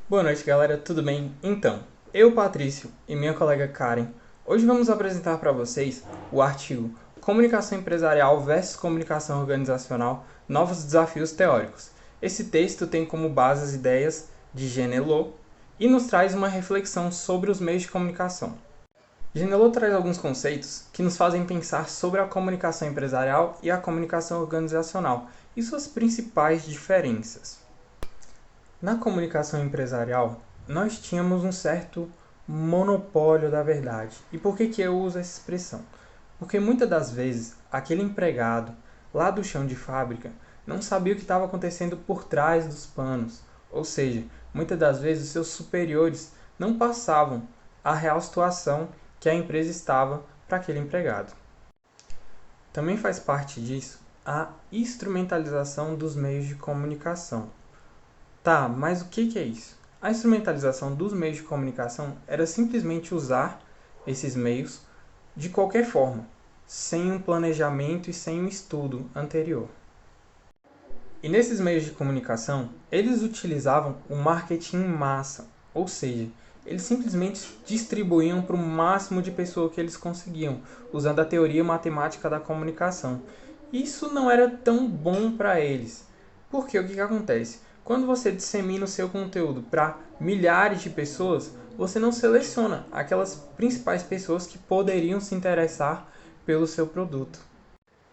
Boa noite, galera, tudo bem? Então, eu, Patrício, e minha colega Karen, hoje vamos apresentar para vocês o artigo Comunicação Empresarial versus Comunicação Organizacional, Novos Desafios Teóricos. Esse texto tem como base as ideias de Jean Elot e nos traz uma reflexão sobre os meios de comunicação. Jean Elot traz alguns conceitos que nos fazem pensar sobre a comunicação empresarial e a comunicação organizacional e suas principais diferenças. Na comunicação empresarial, nós tínhamos um certo monopólio da verdade. E por que eu uso essa expressão? Porque muitas das vezes aquele empregado lá do chão de fábrica não sabia o que estava acontecendo por trás dos panos. Ou seja, muitas das vezes os seus superiores não passavam a real situação que a empresa estava para aquele empregado. Também faz parte disso a instrumentalização dos meios de comunicação. Tá, mas o que é isso? A instrumentalização dos meios de comunicação era simplesmente usar esses meios de qualquer forma, sem um planejamento e sem um estudo anterior. E nesses meios de comunicação, eles utilizavam o marketing em massa, ou seja, eles simplesmente distribuíam para o máximo de pessoas que eles conseguiam, usando a teoria matemática da comunicação. Isso não era tão bom para eles. Porque o que acontece? Quando você dissemina o seu conteúdo para milhares de pessoas, você não seleciona aquelas principais pessoas que poderiam se interessar pelo seu produto.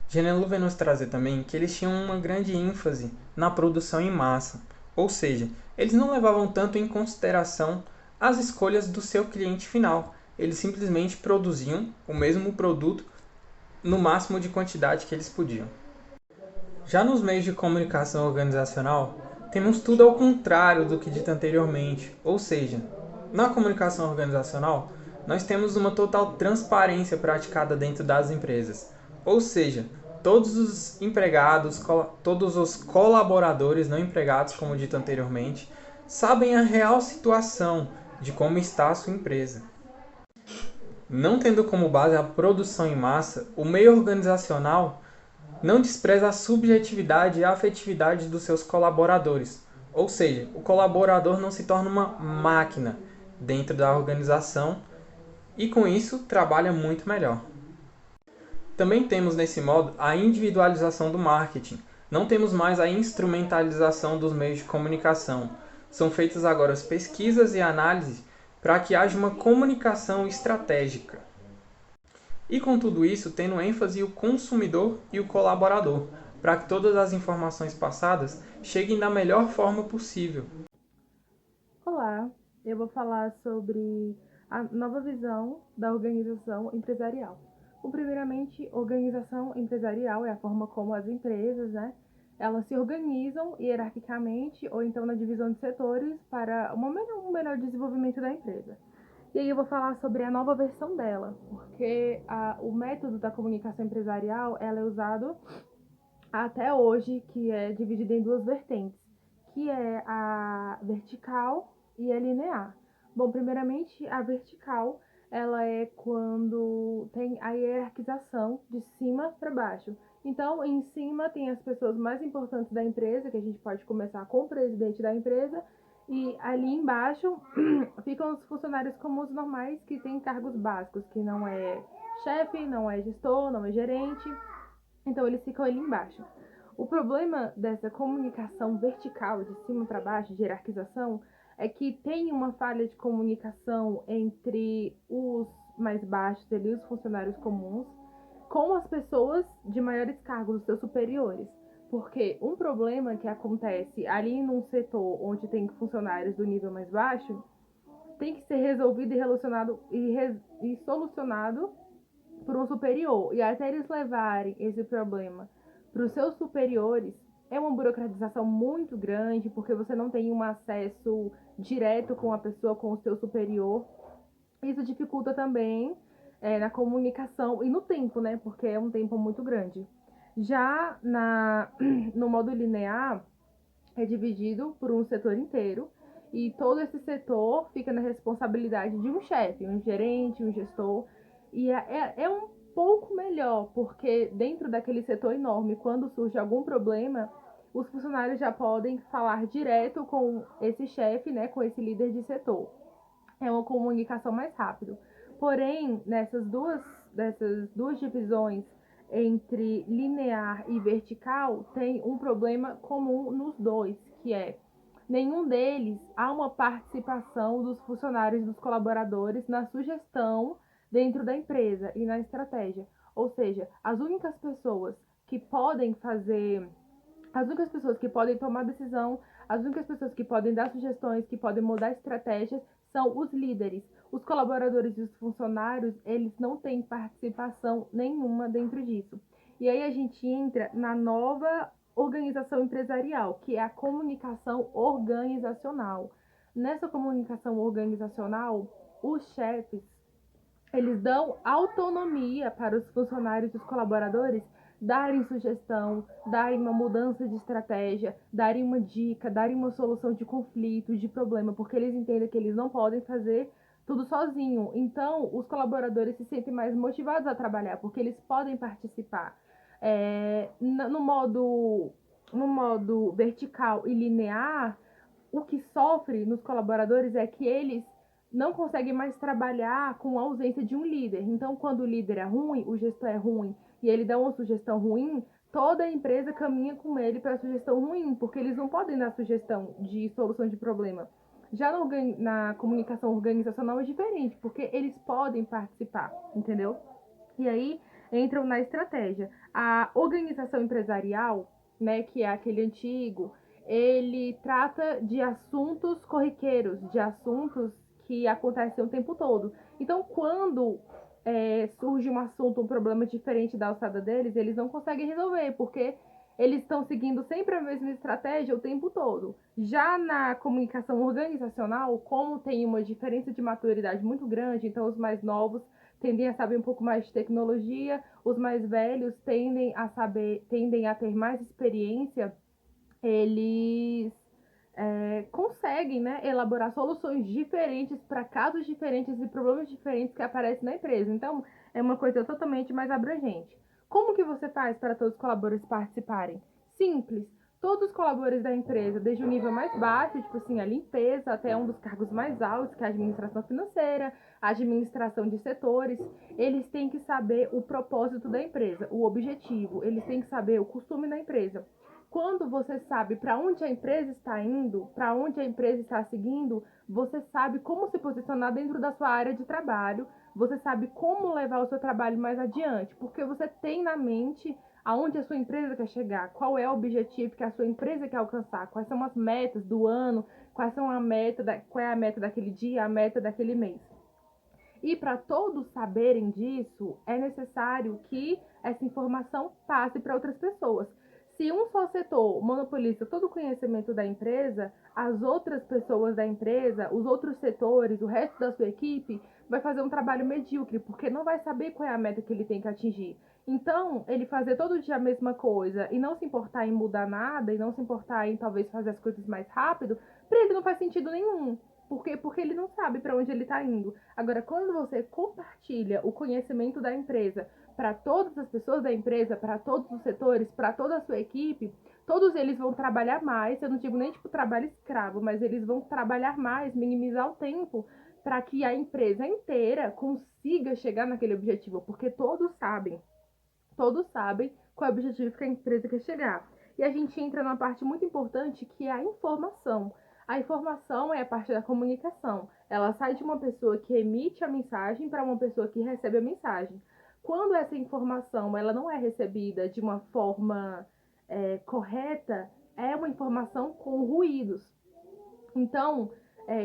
Genelu vem nos trazer também que eles tinham uma grande ênfase na produção em massa, ou seja, eles não levavam tanto em consideração as escolhas do seu cliente final. Eles simplesmente produziam o mesmo produto no máximo de quantidade que eles podiam. Já nos meios de comunicação organizacional, temos tudo ao contrário do que dito anteriormente, ou seja, na comunicação organizacional, nós temos uma total transparência praticada dentro das empresas, ou seja, todos os empregados, todos os colaboradores não empregados, como dito anteriormente, sabem a real situação de como está a sua empresa. Não tendo como base a produção em massa, o meio organizacional não despreza a subjetividade e a afetividade dos seus colaboradores. Ou seja, o colaborador não se torna uma máquina dentro da organização e com isso trabalha muito melhor. Também temos nesse modo a individualização do marketing. Não temos mais a instrumentalização dos meios de comunicação. São feitas agora as pesquisas e análises para que haja uma comunicação estratégica. E com tudo isso, tendo ênfase o consumidor e o colaborador, para que todas as informações passadas cheguem da melhor forma possível. Olá, eu vou falar sobre a nova visão da organização empresarial. Primeiramente, organização empresarial é a forma como as empresas, elas se organizam hierarquicamente ou então na divisão de setores para um melhor desenvolvimento da empresa. E aí eu vou falar sobre a nova versão dela, porque o método da comunicação empresarial ela é usado até hoje, que é dividido em duas vertentes, que é a vertical e a linear. Bom, primeiramente, a vertical, ela é quando tem a hierarquização de cima para baixo. Então, em cima tem as pessoas mais importantes da empresa, que a gente pode começar com o presidente da empresa, e ali embaixo ficam os funcionários como os normais, que têm cargos básicos, que não é chefe, não é gestor, não é gerente. Então, eles ficam ali embaixo. O problema dessa comunicação vertical, de cima para baixo, de hierarquização, é que tem uma falha de comunicação entre os mais baixos, ali, os funcionários comuns, com as pessoas de maiores cargos, os seus superiores. Porque um problema que acontece ali num setor onde tem funcionários do nível mais baixo tem que ser resolvido e relacionado e solucionado por um superior. E até eles levarem esse problema para os seus superiores, é uma burocratização muito grande, porque você não tem um acesso direto com a pessoa, com o seu superior. Isso dificulta também na comunicação e no tempo, né? Porque é um tempo muito grande. Já no modo linear, é dividido por um setor inteiro e todo esse setor fica na responsabilidade de um chefe, um gerente, um gestor. E é um pouco melhor, porque dentro daquele setor enorme, quando surge algum problema, os funcionários já podem falar direto com esse chefe, né, com esse líder de setor. É uma comunicação mais rápida. Porém, dessas duas divisões entre linear e vertical, tem um problema comum nos dois, que é nenhum deles há uma participação dos funcionários, dos colaboradores na sugestão dentro da empresa e na estratégia. Ou seja, as únicas pessoas que podem tomar decisão, as únicas pessoas que podem dar sugestões, que podem mudar estratégias, são os líderes. Os colaboradores e os funcionários, eles não têm participação nenhuma dentro disso. E aí a gente entra na nova organização empresarial, que é a comunicação organizacional. Nessa comunicação organizacional, os chefes, eles dão autonomia para os funcionários e os colaboradores darem sugestão, darem uma mudança de estratégia, darem uma dica, darem uma solução de conflito, de problema, porque eles entendem que eles não podem fazer tudo sozinho. Então, os colaboradores se sentem mais motivados a trabalhar, porque eles podem participar. No modo vertical e linear, o que sofre nos colaboradores é que eles não conseguem mais trabalhar com a ausência de um líder. Então, quando o líder é ruim, o gestor é ruim e ele dá uma sugestão ruim, toda a empresa caminha com ele para a sugestão ruim, porque eles não podem dar sugestão de solução de problema. Já na comunicação organizacional é diferente, porque eles podem participar, entendeu? E aí entram na estratégia. A organização empresarial, né, que é aquele antigo, ele trata de assuntos corriqueiros, de assuntos que acontecem o tempo todo. Então, quando surge um assunto, um problema diferente da alçada deles, eles não conseguem resolver, porque eles estão seguindo sempre a mesma estratégia o tempo todo. Já na comunicação organizacional, como tem uma diferença de maturidade muito grande, então os mais novos tendem a saber um pouco mais de tecnologia, os mais velhos tendem a ter mais experiência, eles conseguem, né, elaborar soluções diferentes para casos diferentes e problemas diferentes que aparecem na empresa. Então, é uma coisa totalmente mais abrangente. Como que você faz para todos os colaboradores participarem? Simples. Todos os colaboradores da empresa, desde o nível mais baixo, tipo assim, a limpeza, até um dos cargos mais altos, que é a administração financeira, a administração de setores, eles têm que saber o propósito da empresa, o objetivo, eles têm que saber o costume da empresa. Quando você sabe para onde a empresa está indo, para onde a empresa está seguindo, você sabe como se posicionar dentro da sua área de trabalho, você sabe como levar o seu trabalho mais adiante, porque você tem na mente aonde a sua empresa quer chegar, qual é o objetivo que a sua empresa quer alcançar, quais são as metas do ano, qual é a meta daquele dia, a meta daquele mês. E para todos saberem disso, é necessário que essa informação passe para outras pessoas. Se um só setor monopoliza todo o conhecimento da empresa, as outras pessoas da empresa, os outros setores, o resto da sua equipe, vai fazer um trabalho medíocre, porque não vai saber qual é a meta que ele tem que atingir. Então, ele fazer todo dia a mesma coisa e não se importar em mudar nada, e não se importar em talvez fazer as coisas mais rápido, para ele não faz sentido nenhum. Por quê? Porque ele não sabe para onde ele está indo. Agora, quando você compartilha o conhecimento da empresa para todas as pessoas da empresa, para todos os setores, para toda a sua equipe, todos eles vão trabalhar mais. Eu não digo nem tipo trabalho escravo, mas eles vão trabalhar mais, minimizar o tempo para que a empresa inteira consiga chegar naquele objetivo, porque todos sabem qual é o objetivo que a empresa quer chegar. E a gente entra numa parte muito importante que é a informação. A informação é a parte da comunicação. Ela sai de uma pessoa que emite a mensagem para uma pessoa que recebe a mensagem. Quando essa informação ela não é recebida de uma forma correta, é uma informação com ruídos. Então,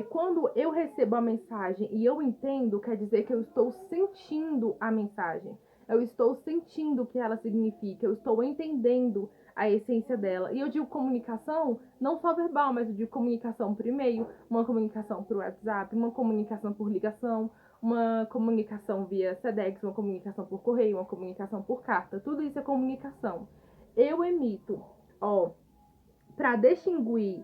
quando eu recebo a mensagem e eu entendo, quer dizer que eu estou sentindo a mensagem. Eu estou sentindo o que ela significa, eu estou entendendo a essência dela. E eu digo comunicação não só verbal, mas eu digo comunicação por e-mail, uma comunicação por WhatsApp, uma comunicação por ligação, uma comunicação via Sedex, uma comunicação por correio, uma comunicação por carta. Tudo isso é comunicação. Eu emito, para distinguir,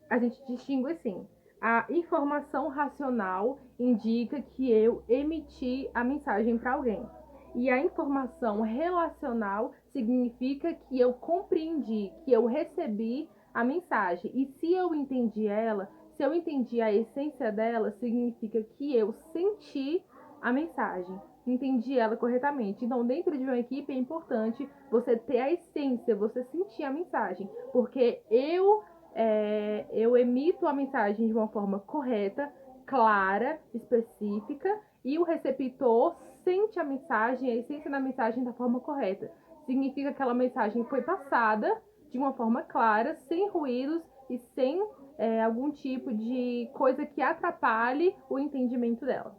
a gente distingue assim. A informação racional indica que eu emiti a mensagem para alguém. E a informação relacional significa que eu compreendi, que eu recebi a mensagem. E se eu entendi ela, se eu entendi a essência dela, significa que eu senti a mensagem, entendi ela corretamente. Então, dentro de uma equipe é importante você ter a essência, você sentir a mensagem, porque eu emito a mensagem de uma forma correta, clara, específica, e o receptor sente a mensagem, a essência da mensagem da forma correta. Significa que aquela mensagem foi passada de uma forma clara, sem ruídos e sem algum tipo de coisa que atrapalhe o entendimento dela.